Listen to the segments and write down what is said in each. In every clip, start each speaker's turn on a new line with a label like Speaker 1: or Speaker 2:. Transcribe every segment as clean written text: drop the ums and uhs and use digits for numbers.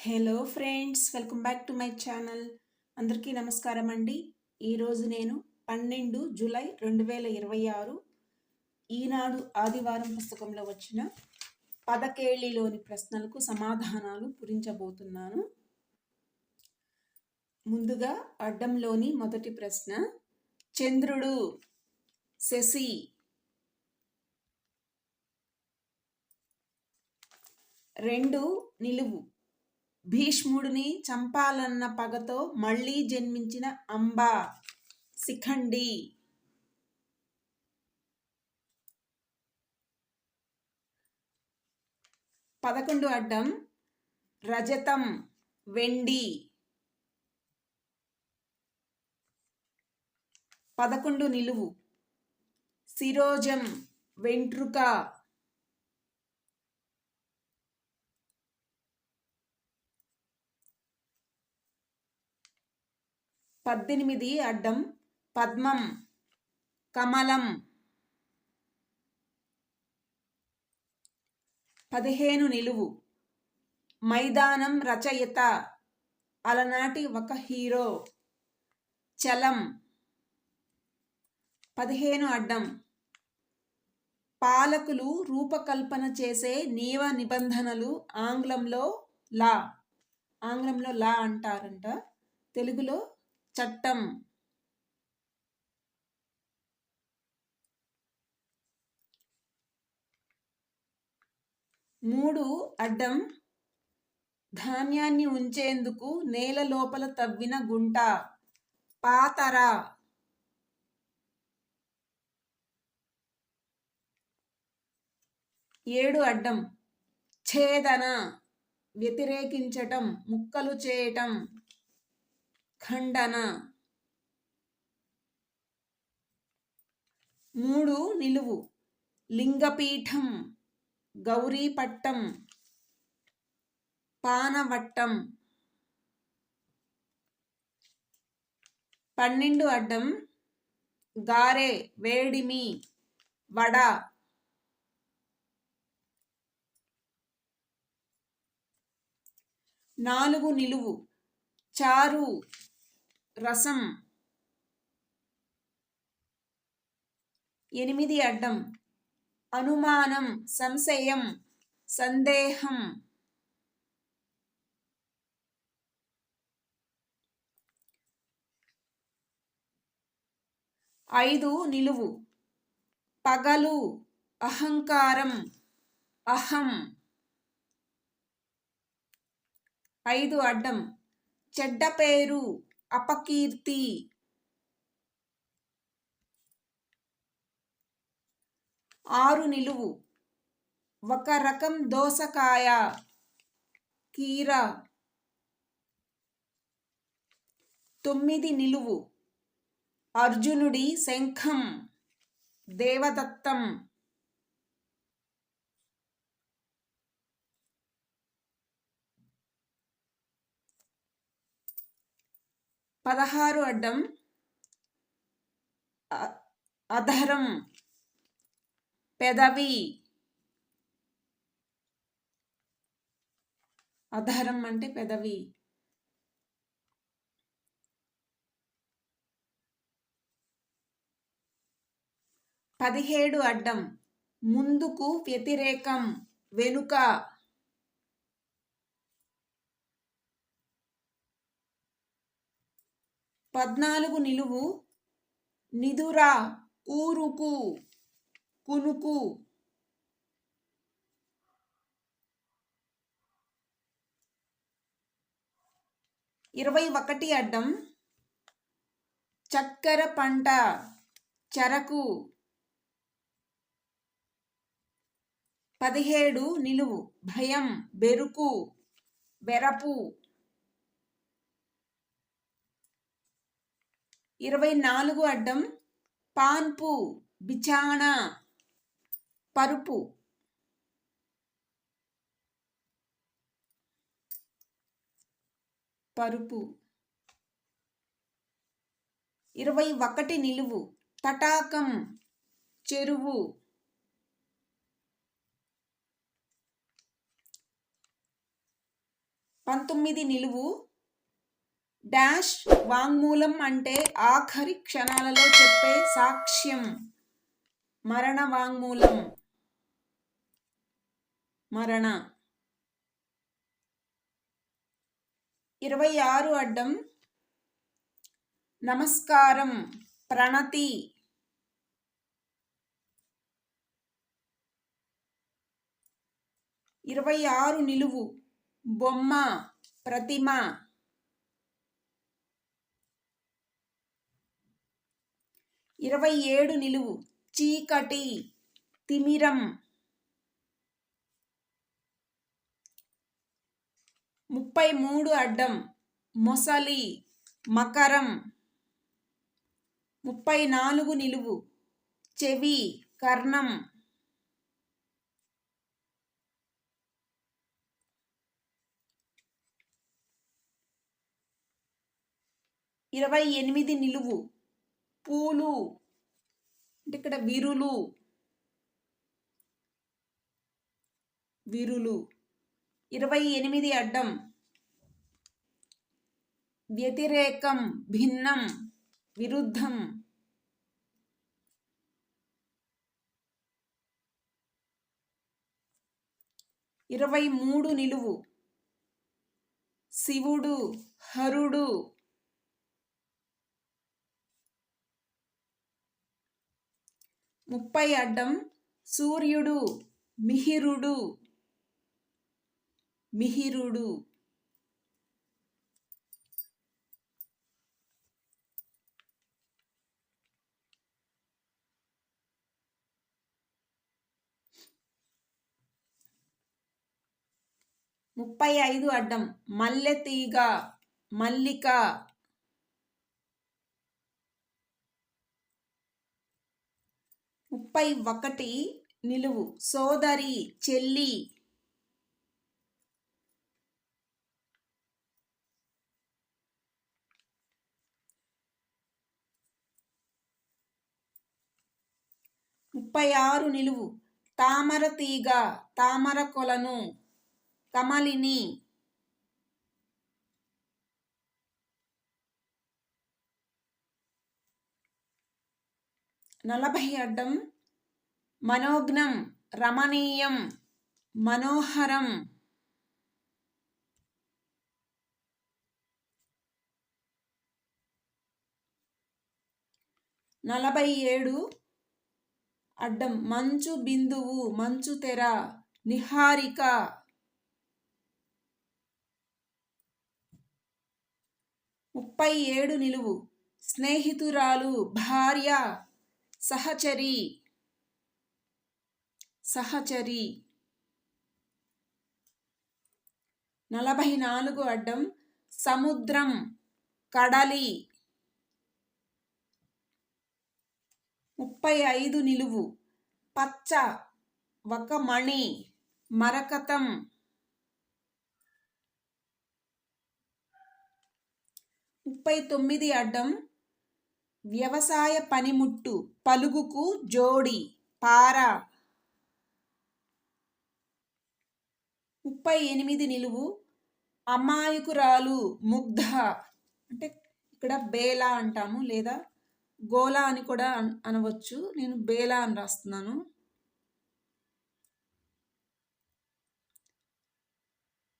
Speaker 1: Hello friends, welcome back to my channel. అందరికీ నమస్కారం అండి. ఈరోజు నేను 12 జూలై 2026 ఈనాడు ఆదివారం పుస్తకంలో వచ్చిన పదకేళిలోని ప్రశ్నలకు సమాధానాలు పూరించబోతున్నాను. ముందుగా అడ్డంలోని మొదటి ప్రశ్న, చంద్రుడు, శశి. 2 నిలువు, భీష్ముడిని చంపాలన్న పగతో మళ్ళీ జన్మించిన అంబ, శిఖండి. 11 అడ్డం, రజతం, వెండి. 11 నిలువు, శిరోజం, వెంట్రుక. 18 అడ్డం, పద్మం, కమలం. 15 నిలువు, మైదానం రచయిత, అలనాటి ఒక హీరో, చలం. 15 అడ్డం, పాలకులు రూపకల్పన చేసే నియమ నిబంధనలు ఆంగ్లంలో లా అంటారంట, తెలుగులో చట్టం. 3 అడ్డం, ధాన్యాన్ని ఉంచేందుకు నేల లోపల తవ్విన గుంట, పాతర. 7 అడ్డం, ఛేదన, వ్యతిరేకించటం, ముక్కలు చేయటం, ఖండన. 3 నిలువు, లింగపీఠం, గౌరీపట్టం, పానవట్టం. 12 అడ్డం, గారె, వేడిమి, వడ. 4 నిలువు, చారు, రసం. 8 అడ్డం, అనుమానం, సంశయం, సందేహం. 5 నిలువు, పగలు, అహంకారం, అహం. 5 అడ్డం, చెడ్డ పేరు, అపకీర్తి. 6 నిలువు, ఒక రకం దోసకాయ, కీర. 9 నిలువు, అర్జునుడి శంఖం, దేవదత్తం. 16 అడ్డం, అధరం, పెదవి. అధరం అంటే పెదవి. 17 అడ్డం, ముందుకు వ్యతిరేకం, వెనుక. 14 నిలువు, నిదుర, ఊరుకు, కునుకు. 21 అడ్డం, చక్కెర పంట, చెరకు. 17 నిలువు, భయం, బెరుకు, వెరపు. 24 అడ్డం, పాన్పు, బిచాణ, పరుపు. 21 నిలువు, తటాకం, చెరువు. 19 నిలువు. డాష్ వాంగ్మూలం అంటే ఆఖరి క్షణాలలో చెప్పే సాక్ష్యం. మరణ వాంగ్మూలం. మరణ. 26 అడ్డం. నమస్కారం, ప్రణతి. 26 నిలువు. బొమ్మ, ప్రతిమ. 27 నిలువు. చీకటి, తిమిరం. 33 అడ్డం. మొసలి, మకరం. 34 నిలువు. చెవి, కర్ణం. 28 నిలువు. పూలు అంటే ఇక్కడ విరులు. విరులు. 28 అడ్డం. వ్యతిరేకం, భిన్నం, విరుద్ధం. 23 నిలువు. శివుడు, హరుడు. 30 అడ్డం. సూర్యుడు, మిహిరుడు. మిహిరుడు. 35 అడ్డం. మల్లెతీగ, మల్లిక. 31 నిలువు. సోదరి, చెల్లి. 36 నిలువు. తామర తీగ, తామర కొలను, కమలిని. 40 అడ్డం. మనోజ్ఞం, రమణీయం, మనోహరం. 47 అడ్డం. మంచు బిందువు, మంచు తెర, నిహారిక. 37 నిలువు. స్నేహితురాలు, భార్య, సహచరి. సహచరి. 44 అడ్డం. సముద్రం, కడలి. 35 నిలువు. పచ్చ, ఒక మణి, మరకతం. 39 అడ్డం. వ్యవసాయ పనిముట్టు, పలుగుకు జోడి, పార. 38 నిలువు. అమాయకురాలు, ముగ్ధ అంటే ఇక్కడ బేలా అంటాము, లేదా గోలా అని కూడా అనవచ్చు. నేను బేలా అని రాస్తున్నాను.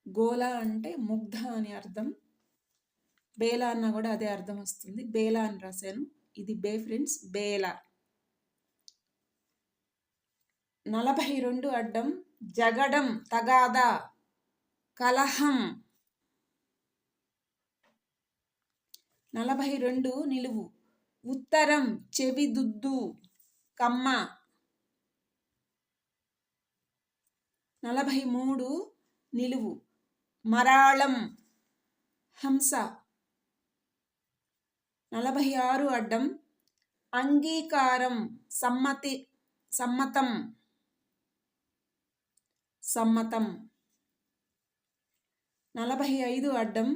Speaker 1: గోలా అంటే ముగ్ధ అని అర్థం. బేలా అన్న కూడా అదే అర్థం వస్తుంది. బేలా అని రాశాను. ఇది బే ఫ్రెండ్స్, బేలా. 42 అడ్డం. జగడం, తగాదా, కలహం. 42 నిలువు. ఉత్తరం, చెవిదుద్దు, కమ్మ. 43 నిలువు. మరాళం, హంస. 46 అడ్డం. అంగీకారం, సమ్మతి, సమ్మతం, సమ్మతం. 45 అడ్డం.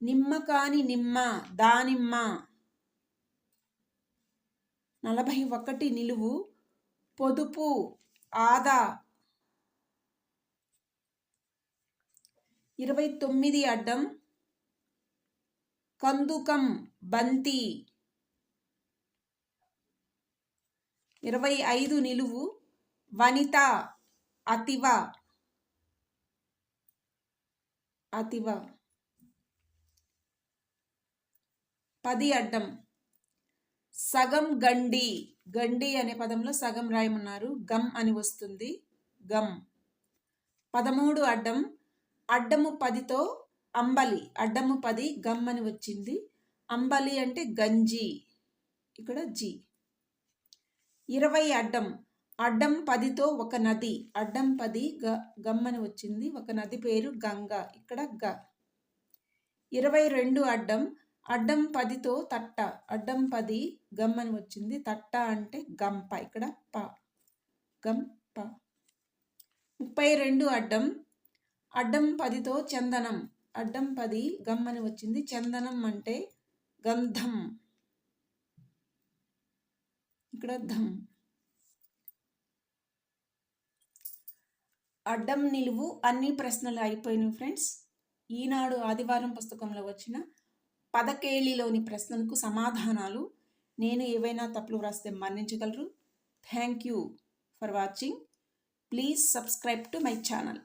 Speaker 1: నిమ్మకాని నిమ్మ, దానిమ్మ. 41 నిలువు. పొదుపు, ఆదా. 29 అడ్డం కందుకం బంతి. 25 నిలువు వనిత అతివ. 10 అడ్డం సగం గండి. గండి అనే పదంలో సగం రాయమన్నారు, గమ్ అని వస్తుంది, గమ్. 13 అడ్డం అడ్డము 10తో అంబలి. అడ్డము 10 గమ్ అని వచ్చింది, అంబలి అంటే గంజి, ఇక్కడ జి. 20 అడ్డం అడ్డం 10తో ఒక నది. అడ్డం 10 గమ్ అని వచ్చింది, ఒక నది పేరు గంగ, ఇక్కడ గ. 22 అడ్డం అడ్డం 10తో తట్ట. అడ్డం 10 గమ్ అని వచ్చింది, తట్ట అంటే గంప, ఇక్కడ ప, గంప. 32 అడ్డం అడ్డం 10తో చందనం. అడ్డం 10 గమ్ అని వచ్చింది, చందనం అంటే గంధం, ఇక్కడ ధం. అడ్డం నిలువు అన్ని ప్రశ్నలు అయిపోయినాయి ఫ్రెండ్స్. ఈనాడు ఆదివారం పుస్తకంలో వచ్చిన పదకేళిలోని ప్రశ్నలకు సమాధానాలు. నేను ఏవైనా తప్పులు వ్రాస్తే మన్నించగలరు. Thank you for watching. Please subscribe to my channel.